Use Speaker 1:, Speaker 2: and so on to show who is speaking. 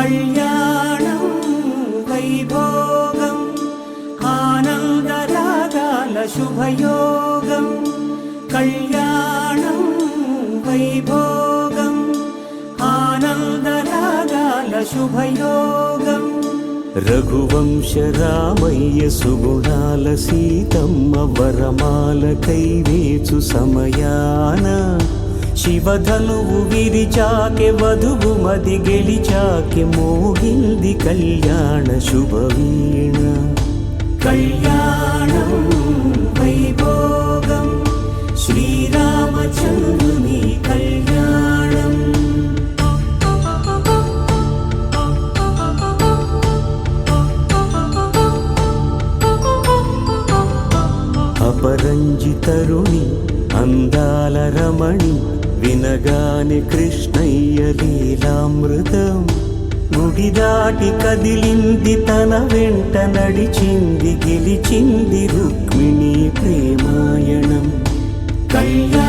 Speaker 1: కళ్యాణం వైభోగం ఆనందరాగాల శుభయోగం. కళ్యాణం వైభోగం ఆనందరాగాల శుభయోగం. రఘువంశ రామయ్య సుగుణాల సీతమ్మ వరమాల కైవేచు సమయాన శివధనువు విరిచాకె వధువు మది గెలిచాకె మోగింది కళ్యాణ శుభవీణ. కళ్యాణం వైభోగం శ్రీరామచంద్రుని కళ్యాణం. అపరంజి తరుణి అందాల రమణి వినగానే కృష్ణయ్య లీలామృతం. గుడి దాటి కదిలింది తన వెంట నడిచింది గెలిచింది రుక్మిణి ప్రేమాయణం. కళ్యాణం